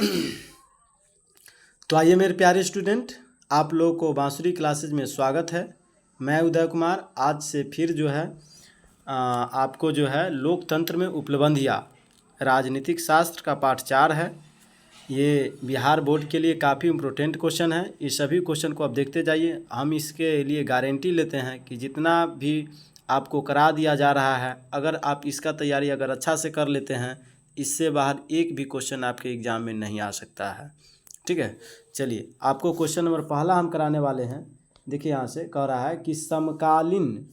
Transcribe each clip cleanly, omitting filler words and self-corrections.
तो आइए मेरे प्यारे स्टूडेंट, आप लोगों को बांसुरी क्लासेज में स्वागत है। मैं उदय कुमार आज से फिर जो है आपको जो है लोकतंत्र में उपलब्धियाँ राजनीतिक शास्त्र का पाठ 4 है। ये बिहार बोर्ड के लिए काफ़ी इम्पोर्टेंट क्वेश्चन है। इस सभी क्वेश्चन को आप देखते जाइए। हम इसके लिए गारंटी लेते हैं कि जितना भी आपको करा दिया जा रहा है, अगर आप इसका तैयारी अगर अच्छा से कर लेते हैं, इससे बाहर एक भी क्वेश्चन आपके एग्ज़ाम में नहीं आ सकता है। ठीक है, चलिए आपको क्वेश्चन नंबर पहला हम कराने वाले हैं। देखिए यहाँ से कह रहा है कि समकालीन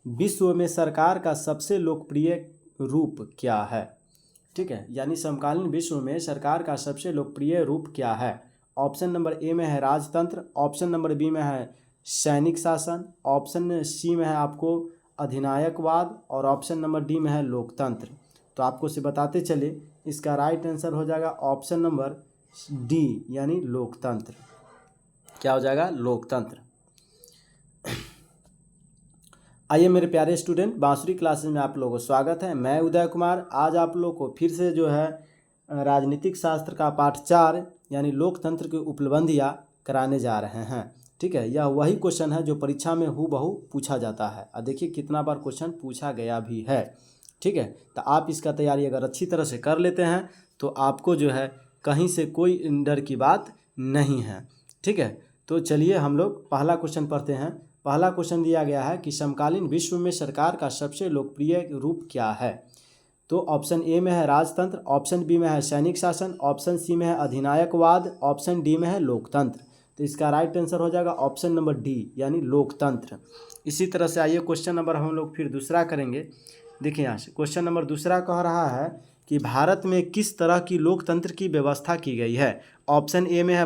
विश्व में सरकार का सबसे लोकप्रिय रूप क्या है। ठीक है, यानी समकालीन विश्व में सरकार का सबसे लोकप्रिय रूप क्या है। ऑप्शन नंबर ए में है राजतंत्र, ऑप्शन नंबर बी में है सैनिक शासन, ऑप्शन सी में है आपको अधिनायकवाद और ऑप्शन नंबर डी में है लोकतंत्र। तो आपको से बताते चले, इसका राइट आंसर हो जाएगा ऑप्शन नंबर डी यानी लोकतंत्र। क्या हो जाएगा? लोकतंत्र। आइए मेरे प्यारे स्टूडेंट, बांसुरी क्लासेस में आप लोगों को स्वागत है। मैं उदय कुमार आज आप लोगों को फिर से जो है राजनीतिक शास्त्र का पाठ 4 यानी लोकतंत्र की उपलब्धियाँ कराने जा रहे हैं। ठीक है, यह वही क्वेश्चन है जो परीक्षा में हूबहू पूछा जाता है और देखिए कितना बार क्वेश्चन पूछा गया भी है। ठीक है, तो आप इसका तैयारी अगर अच्छी तरह से कर लेते हैं तो आपको जो है कहीं से कोई डर की बात नहीं है। ठीक है, तो चलिए हम लोग पहला क्वेश्चन पढ़ते हैं। पहला क्वेश्चन दिया गया है कि समकालीन विश्व में सरकार का सबसे लोकप्रिय रूप क्या है। तो ऑप्शन ए में है राजतंत्र, ऑप्शन बी में है सैनिक शासन, ऑप्शन सी में है अधिनायकवाद, ऑप्शन डी में है लोकतंत्र। तो इसका राइट आंसर हो जाएगा ऑप्शन नंबर डी यानी लोकतंत्र। इसी तरह से आइए क्वेश्चन नंबर हम लोग फिर दूसरा करेंगे। देखिए यहाँ से क्वेश्चन नंबर दूसरा कह रहा है कि भारत में किस तरह की लोकतंत्र की व्यवस्था की गई है। ऑप्शन ए में है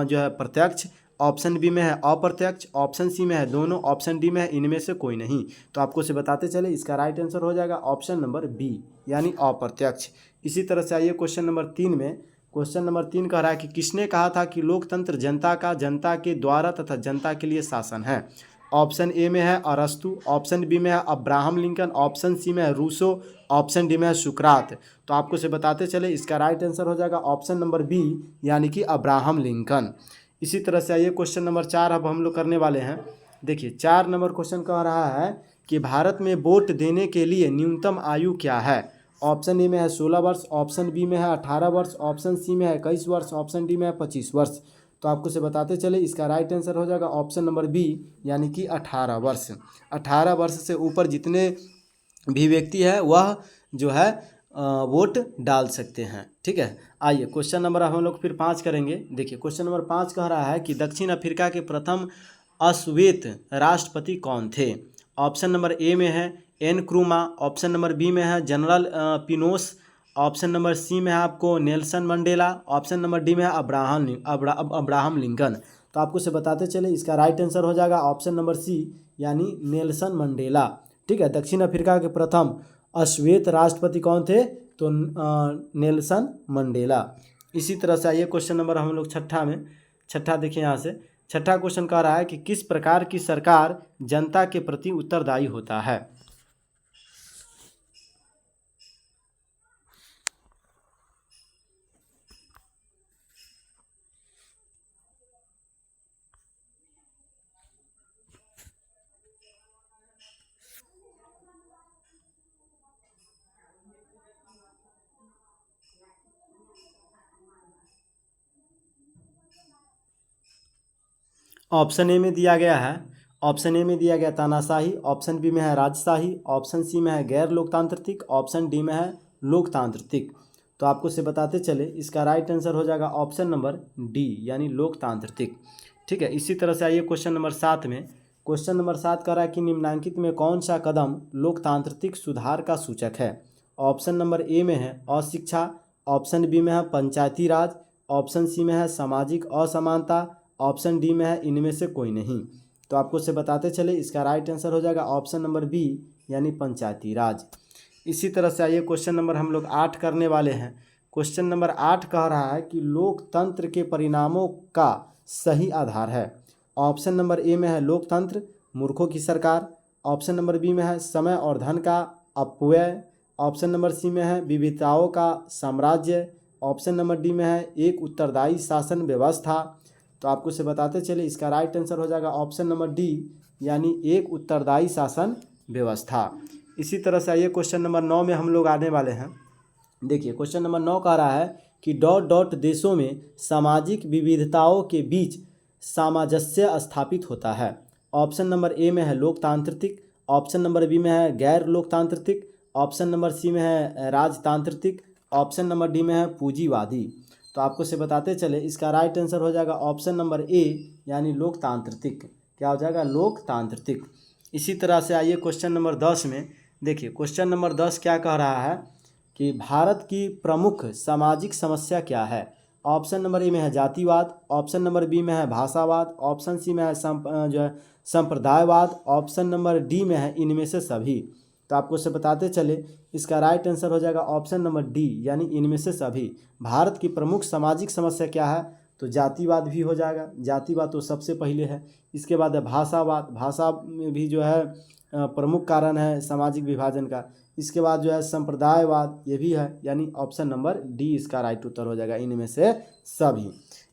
जो है प्रत्यक्ष, ऑप्शन बी में है अप्रत्यक्ष, ऑप्शन सी में है दोनों, ऑप्शन डी में है इनमें से कोई नहीं। तो आपको से बताते चले, इसका राइट आंसर हो जाएगा ऑप्शन नंबर बी यानी अप्रत्यक्ष। इसी तरह से आइए क्वेश्चन नंबर 3 में। क्वेश्चन नंबर 3 कह रहा है कि किसने कहा था कि लोकतंत्र जनता का, जनता के द्वारा तथा जनता के लिए शासन है। ऑप्शन ए में है अरस्तु, ऑप्शन बी में है अब्राहम लिंकन, ऑप्शन सी में है रूसो, ऑप्शन डी में है सुकरात। तो आपको से बताते चले, इसका राइट आंसर हो जाएगा ऑप्शन नंबर बी यानी कि अब्राहम लिंकन। इसी तरह से आइए क्वेश्चन नंबर 4 अब हम लोग करने वाले हैं। देखिए 4 नंबर क्वेश्चन कह रहा है कि भारत में वोट देने के लिए न्यूनतम आयु क्या है। ऑप्शन ए में है 16 वर्ष, ऑप्शन बी में है 18 वर्ष, ऑप्शन सी में है 21 वर्ष, ऑप्शन डी में है 25 वर्ष। तो आपको से बताते चले, इसका राइट आंसर हो जाएगा ऑप्शन नंबर बी यानी कि 18 वर्ष। 18 वर्ष से ऊपर जितने भी व्यक्ति है वह जो है वोट डाल सकते हैं। ठीक है, आइए क्वेश्चन नंबर हम लोग फिर 5 करेंगे। देखिए क्वेश्चन नंबर 5 कह रहा है कि दक्षिण अफ्रीका के प्रथम अश्वेत राष्ट्रपति कौन थे। ऑप्शन नंबर ए में है एन क्रूमा, ऑप्शन नंबर बी में है जनरल पिनोस, ऑप्शन नंबर सी में है आपको Nelson Mandela, option number D में है अब्राहम लिंकन। तो आपको से बताते चले, इसका राइट आंसर हो जाएगा ऑप्शन नंबर सी यानी नेल्सन मंडेला। ठीक है, दक्षिण अफ्रीका के प्रथम अश्वेत राष्ट्रपति कौन थे, तो नेल्सन मंडेला। इसी तरह से आइए क्वेश्चन नंबर हम लोग छठा देखिए यहाँ से। छठा क्वेश्चन कह रहा है कि किस प्रकार की सरकार जनता के प्रति उत्तरदायी होता है। ऑप्शन ए में दिया गया है, ऑप्शन ए में दिया गया तानाशाही, ऑप्शन बी में है राजशाही, ऑप्शन सी में है गैर लोकतांत्रिक, ऑप्शन डी में है लोकतांत्रिक। तो आपको से बताते चले, इसका राइट आंसर हो जाएगा ऑप्शन नंबर डी यानी लोकतांत्रिक। ठीक है, इसी तरह से आइए क्वेश्चन नंबर 7 में। क्वेश्चन नंबर 7 कह रहा है कि निम्नलिखित में कौन सा कदम लोकतांत्रिक सुधार का सूचक है। ऑप्शन नंबर ए में है अशिक्षा, ऑप्शन बी में है पंचायती राज, ऑप्शन सी में है सामाजिक असमानता, ऑप्शन डी में है इनमें से कोई नहीं। तो आपको से बताते चले, इसका राइट आंसर हो जाएगा ऑप्शन नंबर बी यानी पंचायती राज। इसी तरह से आइए क्वेश्चन नंबर हम लोग 8 करने वाले हैं। क्वेश्चन नंबर 8 कह रहा है कि लोकतंत्र के परिणामों का सही आधार है। ऑप्शन नंबर ए में है लोकतंत्र मूर्खों की सरकार, ऑप्शन नंबर बी में है समय और धन का अपव्यय, ऑप्शन नंबर सी में है विविधताओं का साम्राज्य, ऑप्शन नंबर डी में है एक उत्तरदायी शासन व्यवस्था। तो आपको से बताते चले इसका राइट आंसर हो जाएगा ऑप्शन नंबर डी, यानी एक उत्तरदायी शासन व्यवस्था। इसी तरह से आइए क्वेश्चन नंबर 9 में हम लोग आने वाले हैं। देखिए क्वेश्चन नंबर 9 कह रहा है कि डॉट डॉट देशों में सामाजिक विविधताओं के बीच सामंजस्य स्थापित होता है। ऑप्शन नंबर ए में है लोकतांत्रिक, ऑप्शन नंबर बी में है गैर लोकतांत्रिक, ऑप्शन नंबर सी में है राजतांत्रिक, ऑप्शन नंबर डी में है पूंजीवादी। तो आपको से बताते चले इसका राइट आंसर हो जाएगा ऑप्शन नंबर ए, यानी लोकतांत्रिक। क्या हो जाएगा? लोकतांत्रिक। इसी तरह से आइए क्वेश्चन नंबर 10 में। देखिए क्वेश्चन नंबर 10 क्या कह रहा है कि भारत की प्रमुख सामाजिक समस्या क्या है। ऑप्शन नंबर ए में है जातिवाद, ऑप्शन नंबर बी में है भाषावाद, ऑप्शन सी में है जो है संप्रदायवाद, ऑप्शन नंबर डी में है इनमें से सभी। तो आपको से बताते चले इसका राइट आंसर हो जाएगा ऑप्शन नंबर डी, यानी इनमें से सभी। भारत की प्रमुख सामाजिक समस्या क्या है? तो जातिवाद भी हो जाएगा, जातिवाद तो सबसे पहले है। इसके बाद है भाषावाद, भाषा में भी जो है प्रमुख कारण है सामाजिक विभाजन का। इसके बाद जो है संप्रदायवाद, ये भी है, यानी ऑप्शन नंबर डी इसका राइट उत्तर हो जाएगा, इनमें से सभी।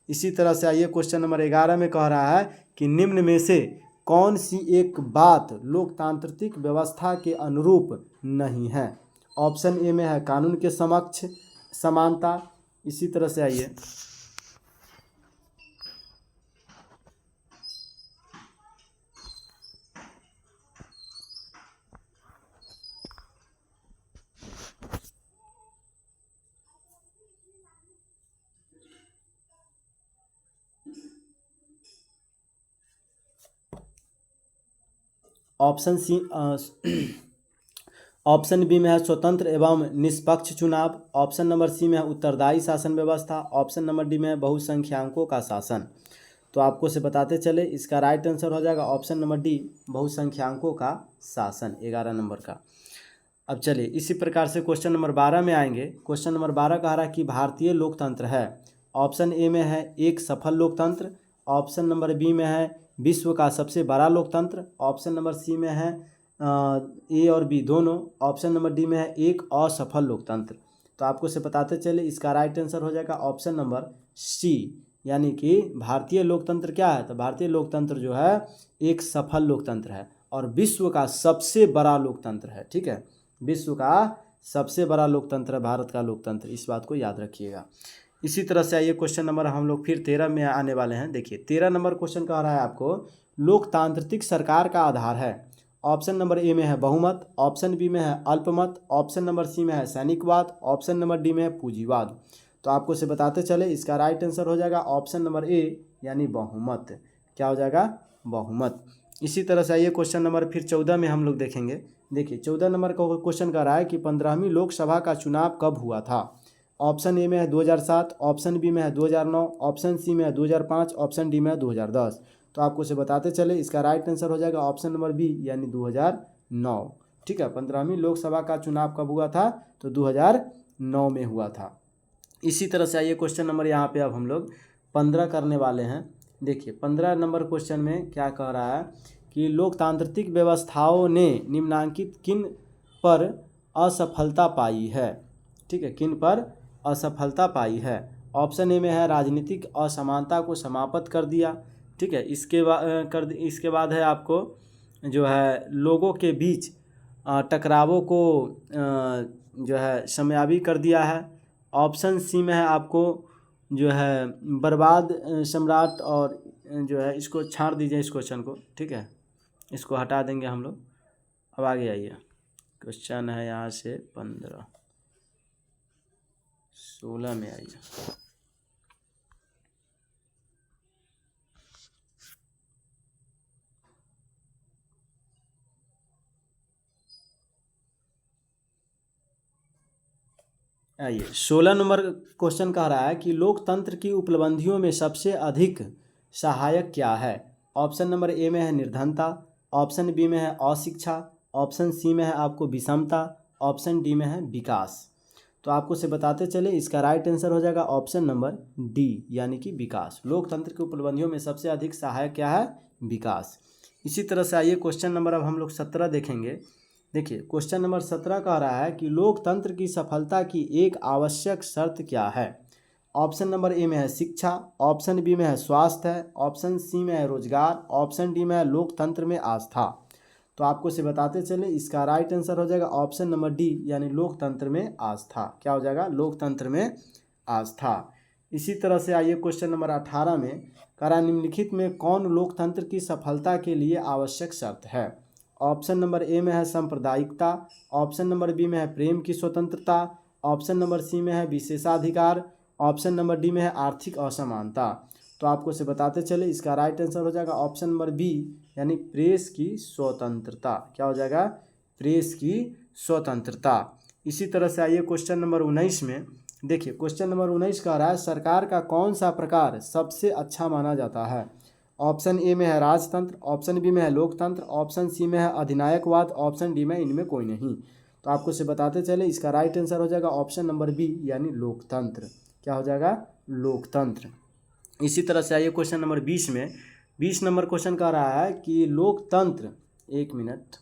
इसी तरह से आइए क्वेश्चन नंबर 11 में कह रहा है कि निम्न में से कौन सी एक बात लोकतांत्रिक व्यवस्था के अनुरूप नहीं है। ऑप्शन ए में है कानून के समक्ष समानता। इसी तरह से आइए ऑप्शन सी ऑप्शन बी में है स्वतंत्र एवं निष्पक्ष चुनाव, ऑप्शन नंबर सी में है उत्तरदायी शासन व्यवस्था, ऑप्शन नंबर डी में है बहुसंख्यकों का शासन। तो आपको से बताते चले इसका राइट आंसर हो जाएगा ऑप्शन नंबर डी, बहुसंख्यकों का शासन, 11 नंबर का। अब चलिए इसी प्रकार से क्वेश्चन नंबर 12 में आएंगे। क्वेश्चन नंबर 12 कह रहा है कि भारतीय लोकतंत्र है। ऑप्शन ए में है एक सफल लोकतंत्र, ऑप्शन नंबर बी में है विश्व का सबसे बड़ा लोकतंत्र, ऑप्शन नंबर सी में है ए और बी दोनों, ऑप्शन नंबर डी में है एक असफल लोकतंत्र। तो आपको से बताते चले इसका राइट आंसर हो जाएगा ऑप्शन नंबर सी, यानी कि भारतीय लोकतंत्र क्या है? तो भारतीय लोकतंत्र जो है एक सफल लोकतंत्र है और विश्व का सबसे बड़ा लोकतंत्र है। ठीक है, विश्व का सबसे बड़ा लोकतंत्र है भारत का लोकतंत्र, इस बात को याद रखिएगा। इसी तरह से आइए क्वेश्चन नंबर हम लोग फिर 13 में आने वाले हैं। देखिए 13 नंबर क्वेश्चन कह रहा है आपको लोकतांत्रिक सरकार का आधार है। ऑप्शन नंबर ए में है बहुमत, ऑप्शन बी में है अल्पमत, ऑप्शन नंबर सी में है सैनिकवाद, ऑप्शन नंबर डी में है पूंजीवाद। तो आपको से बताते चले इसका राइट आंसर हो जाएगा ऑप्शन नंबर ए, यानी बहुमत। क्या हो जाएगा? बहुमत। इसी तरह से आइए क्वेश्चन नंबर फिर 14 में हम लोग देखेंगे। देखिए 14 नंबर का क्वेश्चन कह रहा है कि 15वीं लोकसभा का चुनाव कब हुआ था। ऑप्शन ए में है 2007, ऑप्शन बी में है 2009, ऑप्शन सी में है 2005, ऑप्शन डी में है 2010। तो आपको से बताते चले इसका राइट आंसर हो जाएगा ऑप्शन नंबर बी, यानी 2009। ठीक है, 15वीं लोकसभा का चुनाव कब हुआ था? तो 2009 में हुआ था। इसी तरह से आइए क्वेश्चन नंबर यहाँ पे अब हम लोग 15 करने वाले हैं। देखिए 15 नंबर क्वेश्चन में क्या कह रहा है कि लोकतांत्रिक व्यवस्थाओं ने निम्नांकित किन पर असफलता पाई है। ठीक है, किन पर असफलता पाई है। ऑप्शन ए में है राजनीतिक असमानता को समाप्त कर दिया। ठीक है, इसके बाद है आपको जो है लोगों के बीच टकरावों को जो है समयावी कर दिया है। ऑप्शन सी में है आपको जो है बर्बाद सम्राट, और जो है इसको छाड़ दीजिए इस क्वेश्चन को। ठीक है, इसको हटा देंगे हम लोग। अब आगे आइए, क्वेश्चन है यहाँ से 15 16 में आइए। आइए 16 नंबर क्वेश्चन कह रहा है कि लोकतंत्र की उपलब्धियों में सबसे अधिक सहायक क्या है। ऑप्शन नंबर ए में है निर्धनता, ऑप्शन बी में है अशिक्षा, ऑप्शन सी में है आपको विषमता, ऑप्शन डी में है विकास। तो आपको से बताते चले इसका राइट आंसर हो जाएगा ऑप्शन नंबर डी, यानी कि विकास। लोकतंत्र की उपलब्धियों में सबसे अधिक सहायक क्या है? विकास। इसी तरह से आइए क्वेश्चन नंबर अब हम लोग 17 देखेंगे। देखिए क्वेश्चन नंबर 17 कह रहा है कि लोकतंत्र की सफलता की एक आवश्यक शर्त क्या है। ऑप्शन नंबर ए में है शिक्षा, ऑप्शन बी में है स्वास्थ्य है, ऑप्शन सी में है रोजगार, ऑप्शन डी में है लोकतंत्र में आस्था। तो आपको से बताते चले इसका राइट आंसर हो जाएगा ऑप्शन नंबर डी यानी लोकतंत्र में आस्था। क्या हो जाएगा? लोकतंत्र में आस्था। इसी तरह से आइए क्वेश्चन नंबर 18 में करा निम्नलिखित में कौन लोकतंत्र की सफलता के लिए आवश्यक शर्त है? ऑप्शन नंबर ए में है सांप्रदायिकता, ऑप्शन नंबर बी में है प्रेम की स्वतंत्रता, ऑप्शन नंबर सी में है विशेषाधिकार, ऑप्शन नंबर डी में है आर्थिक असमानता। तो आपको से बताते चले इसका राइट आंसर हो जाएगा ऑप्शन नंबर बी यानी प्रेस की स्वतंत्रता। क्या हो जाएगा? प्रेस की स्वतंत्रता। इसी तरह से आइए क्वेश्चन नंबर 19 में देखिए, क्वेश्चन नंबर 19 कह रहा है सरकार का कौन सा प्रकार सबसे अच्छा माना जाता है? ऑप्शन ए में है राजतंत्र, ऑप्शन बी में है लोकतंत्र, ऑप्शन सी में है अधिनायकवाद, ऑप्शन डी में इनमें कोई नहीं। तो आपको से बताते चले इसका राइट आंसर हो जाएगा ऑप्शन नंबर बी यानी लोकतंत्र। क्या हो जाएगा? लोकतंत्र। इसी तरह से आइए क्वेश्चन नंबर 20 में 20 नंबर क्वेश्चन कह रहा है कि लोकतंत्र, एक मिनट,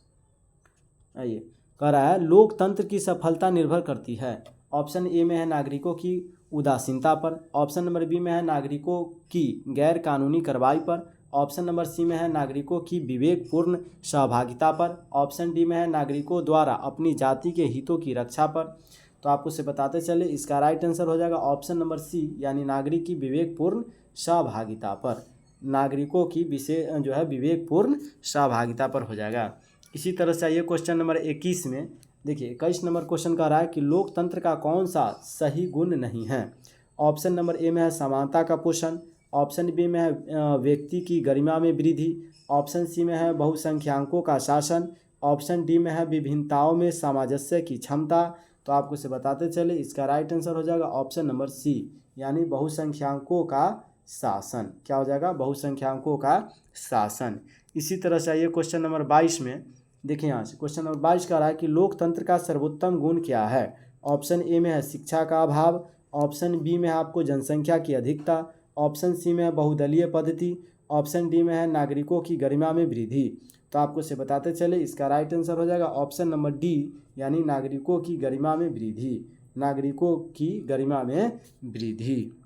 आइए, कह रहा है लोकतंत्र की सफलता निर्भर करती है। ऑप्शन ए में है नागरिकों की उदासीनता पर, ऑप्शन नंबर बी में है नागरिकों की गैर कानूनी कार्रवाई पर, ऑप्शन नंबर सी में है नागरिकों की विवेकपूर्ण सहभागिता पर, ऑप्शन डी में है नागरिकों द्वारा अपनी जाति के हितों की रक्षा पर। तो आपको से बताते चले इसका राइट आंसर हो जाएगा ऑप्शन नंबर सी यानी नागरिक की विवेकपूर्ण सहभागिता पर। नागरिकों की विवेकपूर्ण सहभागिता पर हो जाएगा। इसी तरह से आइए क्वेश्चन नंबर 21 में देखिए, 21 नंबर क्वेश्चन कह रहा है कि लोकतंत्र का कौन सा सही गुण नहीं है? ऑप्शन नंबर ए में है समानता का पोषण, ऑप्शन बी में है व्यक्ति की गरिमा में वृद्धि, ऑप्शन सी में है बहुसंख्यकों का शासन, ऑप्शन डी में है विभिन्नताओं में सामंजस्य की क्षमता। तो आपको से बताते चले इसका राइट आंसर हो जाएगा ऑप्शन नंबर सी यानी बहुसंख्यकों का शासन। क्या हो जाएगा? बहुसंख्यकों का शासन। इसी तरह से आइए क्वेश्चन नंबर 22 में देखिए, यहाँ से क्वेश्चन नंबर 22 कह रहा है कि लोकतंत्र का सर्वोत्तम गुण क्या है? ऑप्शन ए में है शिक्षा का अभाव, ऑप्शन बी में है आपको जनसंख्या की अधिकता, ऑप्शन सी में है बहुदलीय पद्धति, ऑप्शन डी में है नागरिकों की गरिमा में वृद्धि। तो आपको से बताते चले इसका राइट आंसर हो जाएगा ऑप्शन नंबर डी यानी नागरिकों की गरिमा में वृद्धि। नागरिकों की गरिमा में वृद्धि।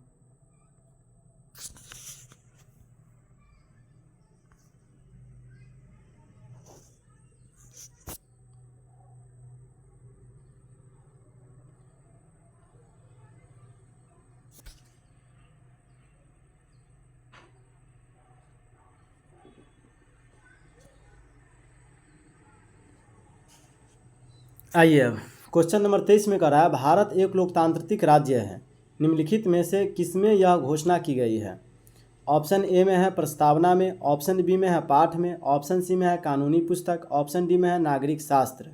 आइए अब क्वेश्चन नंबर 23 में कह रहा है भारत एक लोकतांत्रिक राज्य है, निम्नलिखित में से किसमें यह घोषणा की गई है? ऑप्शन ए में है प्रस्तावना में, ऑप्शन बी में है पाठ में, ऑप्शन सी में है कानूनी पुस्तक, ऑप्शन डी में है नागरिक शास्त्र।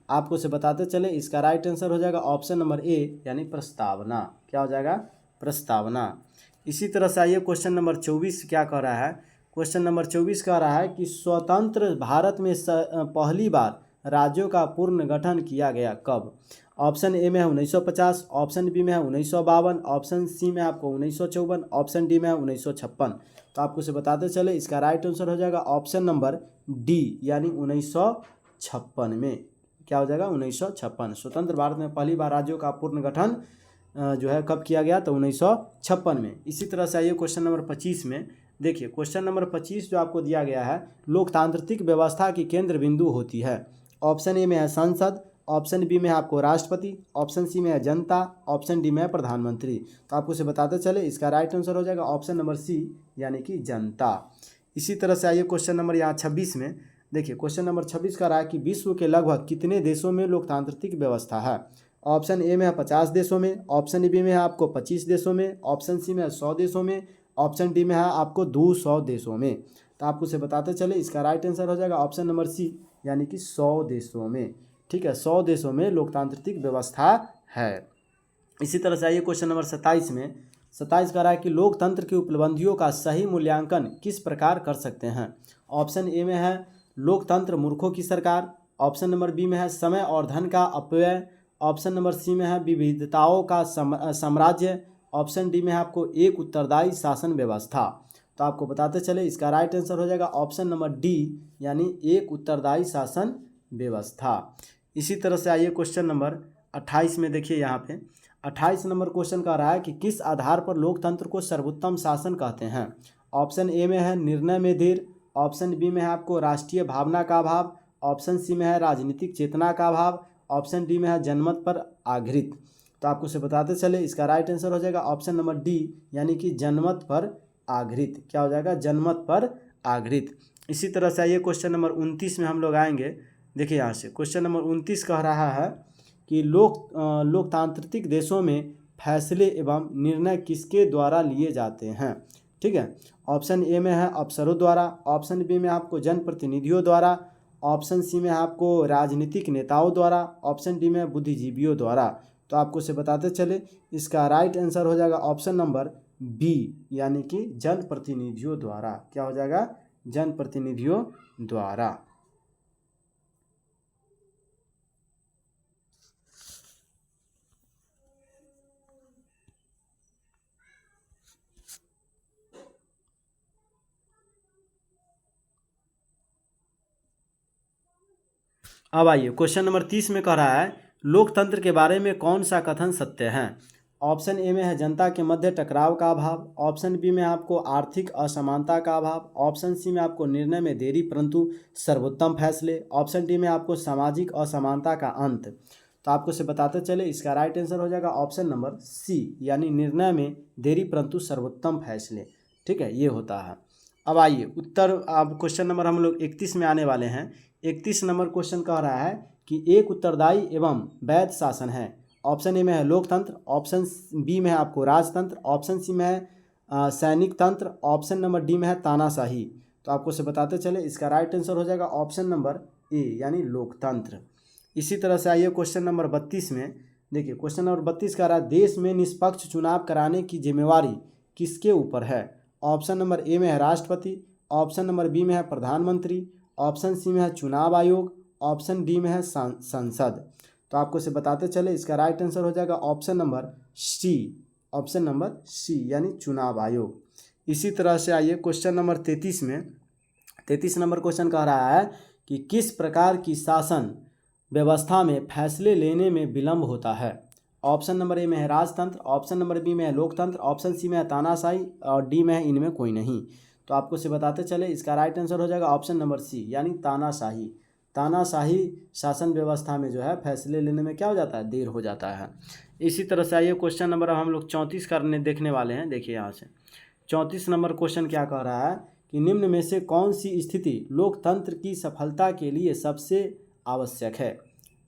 आपको से बताते चले इसका राइट आंसर हो जाएगा ऑप्शन नंबर ए यानी प्रस्तावना। क्या हो जाएगा? प्रस्तावना। इसी तरह से आइए क्वेश्चन नंबर 24 क्या कह रहा है? क्वेश्चन नंबर 24 कह रहा है कि स्वतंत्र भारत में पहली बार राज्यों का पुनर्गठन गठन किया गया कब? ऑप्शन ए में है 1950, ऑप्शन बी में है 1952, ऑप्शन सी में आपको 1954, ऑप्शन डी में है 1956। तो आपको से बताते चले इसका राइट आंसर हो जाएगा ऑप्शन नंबर डी यानी 1956 में। क्या हो जाएगा? 1956। स्वतंत्र भारत में पहली बार राज्यों का पुनर्गठन कब किया गया? तो 1956 में। इसी तरह से आइए क्वेश्चन नंबर 25 में देखिए, क्वेश्चन नंबर 25 जो आपको दिया गया है लोकतांत्रिक व्यवस्था की केंद्र बिंदु होती है। ऑप्शन ए में है संसद, ऑप्शन बी में है आपको राष्ट्रपति, ऑप्शन सी में है जनता, ऑप्शन डी में है प्रधानमंत्री। तो आपको से बताते चले इसका राइट आंसर हो जाएगा ऑप्शन नंबर सी यानी कि जनता। इसी तरह से आइए क्वेश्चन नंबर यहाँ 26 में देखिए, क्वेश्चन नंबर 26 का रहा है कि विश्व के लगभग कितने देशों में लोकतांत्रिक व्यवस्था है? ऑप्शन ए में है 50 देशों में, ऑप्शन बी में है आपको 25 देशों में, ऑप्शन सी में है 100 देशों में, ऑप्शन डी में है आपको 200 देशों में। तो आपको से बताते चले इसका राइट आंसर हो जाएगा ऑप्शन नंबर सी यानी कि 100 देशों में। ठीक है, 100 देशों में लोकतांत्रिक व्यवस्था है। इसी तरह से आइए क्वेश्चन नंबर 27 में 27 कह रहा है कि लोकतंत्र की उपलब्धियों का सही मूल्यांकन किस प्रकार कर सकते हैं? ऑप्शन ए में है लोकतंत्र मूर्खों की सरकार, ऑप्शन नंबर बी में है समय और धन का अपव्यय, ऑप्शन नंबर सी में है विविधताओं का साम्राज्य, ऑप्शन डी में है आपको एक उत्तरदायी शासन व्यवस्था। तो आपको बताते चले इसका राइट आंसर हो जाएगा ऑप्शन नंबर डी यानी एक उत्तरदायी शासन व्यवस्था। इसी तरह से आइए क्वेश्चन नंबर 28 में देखिए, यहाँ पे 28 नंबर क्वेश्चन कह रहा है कि किस आधार पर लोकतंत्र को सर्वोत्तम शासन कहते हैं। ऑप्शन ए में है निर्णय में देर, ऑप्शन बी में है आपको राष्ट्रीय भावना का अभाव, ऑप्शन सी में है राजनीतिक चेतना का अभाव, ऑप्शन डी में है जनमत पर आधारित। तो आपको से बताते चले इसका राइट आंसर हो जाएगा ऑप्शन नंबर डी, यानी कि जनमत पर आधारित। क्या हो जाएगा? जनमत पर आधारित। इसी तरह से आइए क्वेश्चन नंबर 29 में हम लोग आएंगे। देखिए यहाँ से क्वेश्चन नंबर 29 कह रहा है कि लोकतांत्रिक देशों में फैसले एवं निर्णय किसके द्वारा लिए जाते हैं। ठीक है, ऑप्शन ए में है अफसरों द्वारा, ऑप्शन बी में आपको जनप्रतिनिधियों द्वारा, ऑप्शन सी में आपको राजनीतिक नेताओं द्वारा, ऑप्शन डी में बुद्धिजीवियों द्वारा। तो आपको से बताते चले इसका राइट आंसर हो जाएगा ऑप्शन नंबर बी, यानी कि जनप्रतिनिधियों द्वारा। क्या हो जाएगा? जनप्रतिनिधियों द्वारा। अब आइए क्वेश्चन नंबर 30 में कह रहा है लोकतंत्र के बारे में कौन सा कथन सत्य है। ऑप्शन ए में है जनता के मध्य टकराव का अभाव, ऑप्शन बी में आपको आर्थिक असमानता का अभाव, ऑप्शन सी में आपको निर्णय में देरी परंतु सर्वोत्तम फैसले, ऑप्शन डी में आपको सामाजिक असमानता का अंत। तो आपको से बताते चले इसका राइट आंसर हो जाएगा ऑप्शन नंबर सी, यानी निर्णय में देरी परंतु सर्वोत्तम फैसले। ठीक है, ये होता है। अब आइए उत्तर, अब क्वेश्चन नंबर हम लोग 31 में आने वाले हैं। 31 नंबर क्वेश्चन कह रहा है कि एक उत्तरदायी एवं वैध शासन है। ऑप्शन ए में है लोकतंत्र, ऑप्शन बी में है आपको राजतंत्र, ऑप्शन सी में है सैनिक तंत्र, ऑप्शन नंबर डी में है तानाशाही। तो आपको से बताते चले इसका राइट आंसर हो जाएगा ऑप्शन नंबर ए, यानी लोकतंत्र। इसी तरह से आइए क्वेश्चन नंबर 32 में। देखिए क्वेश्चन नंबर 32 कह रहा है देश में निष्पक्ष चुनाव कराने की जिम्मेवारी किसके ऊपर है। ऑप्शन नंबर ए में है राष्ट्रपति, ऑप्शन नंबर बी में है प्रधानमंत्री, ऑप्शन सी में है चुनाव आयोग, ऑप्शन डी में है संसद। तो आपको से बताते चले इसका राइट आंसर हो जाएगा option number C, option number C, यानी चुनाव आयोग। इसी तरह से आइए क्वेश्चन नंबर 33 में। 33 नंबर क्वेश्चन कह रहा है कि किस प्रकार की शासन व्यवस्था में फैसले लेने में विलम्ब होता है। ऑप्शन नंबर ए में है राजतंत्र, ऑप्शन नंबर बी में है लोकतंत्र, ऑप्शन सी में है तानाशाही और डी में है इनमें कोई नहीं। तो आपको से बताते चले इसका राइट आंसर हो जाएगा ऑप्शन नंबर सी, यानी तानाशाही। तानाशाही शासन व्यवस्था में जो है फैसले लेने में क्या हो जाता है? देर हो जाता है। इसी तरह से आइए क्वेश्चन नंबर हम लोग 34 करने देखने वाले हैं। देखिए यहाँ से 34 नंबर क्वेश्चन क्या कह रहा है कि निम्न में से कौन सी स्थिति लोकतंत्र की सफलता के लिए सबसे आवश्यक है।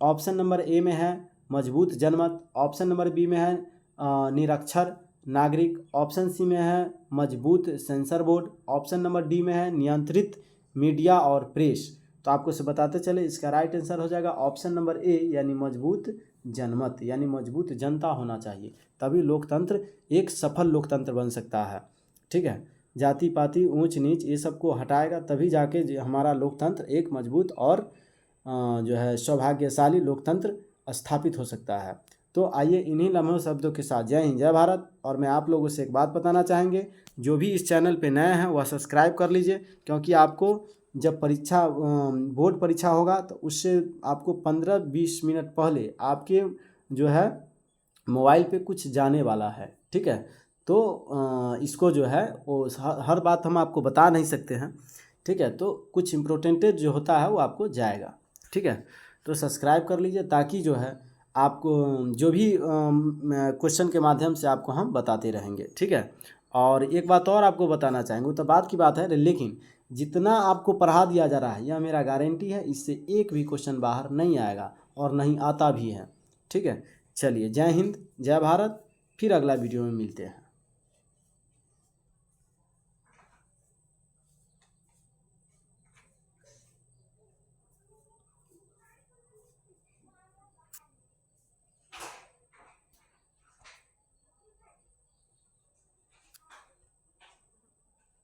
ऑप्शन नंबर ए में है मजबूत जनमत, ऑप्शन नंबर बी में है निरक्षर नागरिक, ऑप्शन सी में है मजबूत sensor board, option number D में है नियंत्रित मीडिया और प्रेस। तो आपको से बताते चले इसका राइट आंसर हो जाएगा ऑप्शन नंबर ए, यानी मजबूत जनमत, यानी मजबूत जनता होना चाहिए, तभी लोकतंत्र एक सफल लोकतंत्र बन सकता है। ठीक है, जाति पाति ऊंच नीच ये सबको हटाएगा तभी जाके हमारा लोकतंत्र एक मजबूत और जो है सौभाग्यशाली लोकतंत्र स्थापित हो सकता है। तो आइए इन्हीं लम्हों शब्दों के साथ जय हिंद जय भारत। और मैं आप लोगों से एक बात बताना चाहेंगे, जो भी इस चैनल पे नए हैं वह सब्सक्राइब कर लीजिए, क्योंकि आपको जब परीक्षा बोर्ड परीक्षा होगा तो उससे आपको 15-20 मिनट पहले आपके जो है मोबाइल पे कुछ जाने वाला है। ठीक है, तो इसको जो है वो हर बात हम आपको बता नहीं सकते हैं। ठीक है, तो कुछ इम्पोर्टेंटेज जो होता है वो आपको जाएगा। ठीक है, तो सब्सक्राइब कर लीजिए ताकि जो है आपको जो भी क्वेश्चन के माध्यम से आपको हम बताते रहेंगे। ठीक है, और एक बात और आपको बताना चाहेंगे, तो बात की बात है, लेकिन जितना आपको पढ़ा दिया जा रहा है यह मेरा गारंटी है, इससे एक भी क्वेश्चन बाहर नहीं आएगा और नहीं आता भी है। ठीक है, चलिए जय हिंद जय भारत, फिर अगला वीडियो में मिलते हैं।